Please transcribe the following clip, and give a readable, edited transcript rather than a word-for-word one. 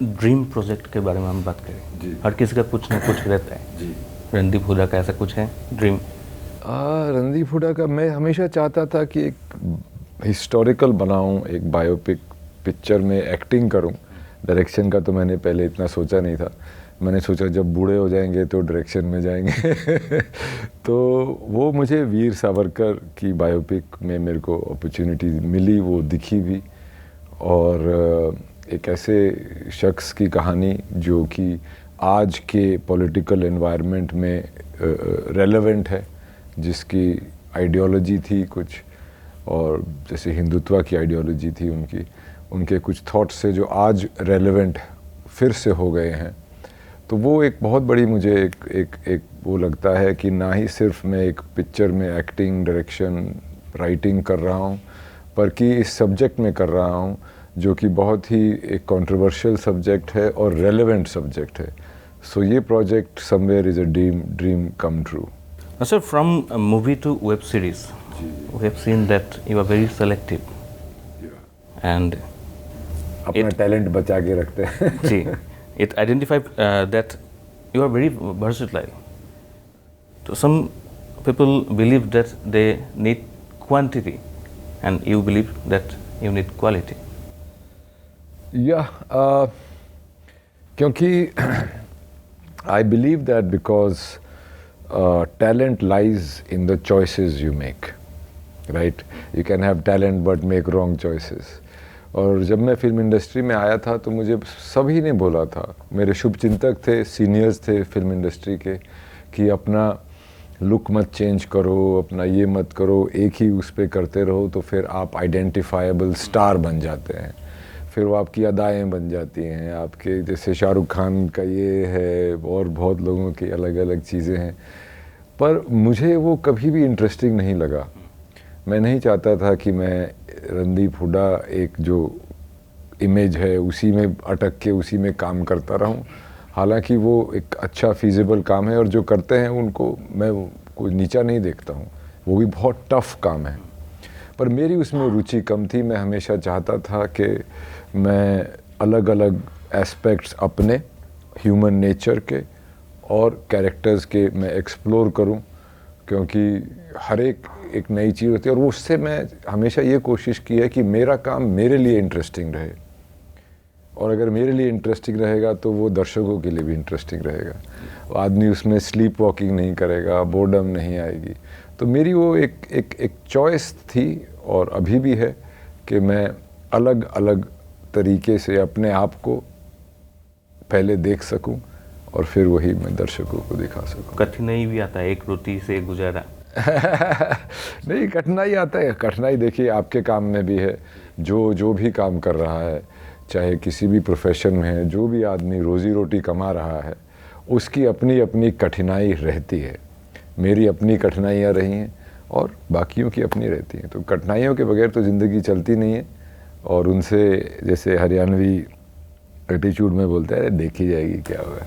Dream project के बारे में हम बात करें जी। हर किसी का कुछ ना कुछ रहता है जी। रणदीप हुड्डा का ऐसा कुछ है ड्रीम? रणदीप हुड्डा का मैं हमेशा चाहता था कि एक हिस्टोरिकल बनाऊं, एक बायोपिक पिक्चर में एक्टिंग करूं। डायरेक्शन का तो मैंने पहले इतना सोचा नहीं था। मैंने सोचा जब बूढ़े हो जाएंगे तो डायरेक्शन में जाएंगे तो वो मुझे वीर सावरकर की बायोपिक में मेरे को अपॉर्चुनिटी मिली, वो दिखी भी। और एक ऐसे शख्स की कहानी जो कि आज के पॉलिटिकल एनवायरनमेंट में रेलेवेंट है, जिसकी आइडियोलॉजी थी कुछ, और जैसे हिंदुत्व की आइडियोलॉजी थी उनके कुछ थॉट्स से जो आज रेलेवेंट फिर से हो गए हैं। तो वो एक बहुत बड़ी मुझे एक वो लगता है कि ना ही सिर्फ मैं एक पिक्चर में एक्टिंग, डायरेक्शन, राइटिंग कर रहा हूँ, पर कि इस सब्जेक्ट में कर रहा हूँ जो कि बहुत ही एक कंट्रोवर्शियल सब्जेक्ट है और रेलेवेंट सब्जेक्ट है। सो ये project somewhere is a dream come true. Sir, from a movie to web series, we have seen that you are very selective. And अपना टैलेंट बचा के रखते हैं जी, it identifies that you are very versatile. So some people believe that they need quantity, and you believe that you need quality. क्योंकि I believe that because talent lies in the choices you make, right? You can have talent but make wrong choices. और जब मैं film industry में आया था तो मुझे सभी ने बोला था, मेरे शुभचिंतक थे, सीनियर्स थे फिल्म इंडस्ट्री के, कि अपना लुक मत चेंज करो, अपना ये मत करो, एक ही उस पर करते रहो तो फिर आप आइडेंटिफाइबल स्टार बन जाते हैं, फिर वो आपकी अदाएँ बन जाती हैं आपके, जैसे शाहरुख खान का ये है और बहुत लोगों की अलग अलग चीज़ें हैं। पर मुझे वो कभी भी इंटरेस्टिंग नहीं लगा। मैं नहीं चाहता था कि मैं रणदीप हुड्डा एक जो इमेज है उसी में अटक के उसी में काम करता रहूं। हालांकि वो एक अच्छा फीजिबल काम है और जो करते हैं उनको मैं कोई नीचा नहीं देखता हूं, वो भी बहुत टफ काम है, पर मेरी उसमें रुचि कम थी। मैं हमेशा चाहता था कि मैं अलग अलग एस्पेक्ट्स अपने ह्यूमन नेचर के और कैरेक्टर्स के मैं एक्सप्लोर करूं, क्योंकि हर एक नई चीज़ होती है। और उससे मैं हमेशा ये कोशिश की है कि मेरा काम मेरे लिए इंटरेस्टिंग रहे, और अगर मेरे लिए इंटरेस्टिंग रहेगा तो वो दर्शकों के लिए भी इंटरेस्टिंग रहेगा। आदमी उसमें स्लीप वॉकिंग नहीं करेगा, बोर्डम नहीं आएगी। तो मेरी वो एक चॉइस थी और अभी भी है कि मैं अलग अलग तरीके से अपने आप को पहले देख सकूं और फिर वही मैं दर्शकों को दिखा सकूं। कठिनाई भी आता है, एक रोटी से गुजारा नहीं, कठिनाई आता है। कठिनाई देखिए आपके काम में भी है, जो भी काम कर रहा है, चाहे किसी भी प्रोफेशन में है, जो भी आदमी रोज़ी रोटी कमा रहा है, उसकी अपनी अपनी कठिनाई रहती है। मेरी अपनी कठिनाइयाँ रही हैं और बाकियों की अपनी रहती हैं। तो कठिनाइयों के बगैर तो ज़िंदगी चलती नहीं है, और उनसे जैसे हरियाणवी एटीट्यूड में बोलते हैं, देखी जाएगी क्या होगा।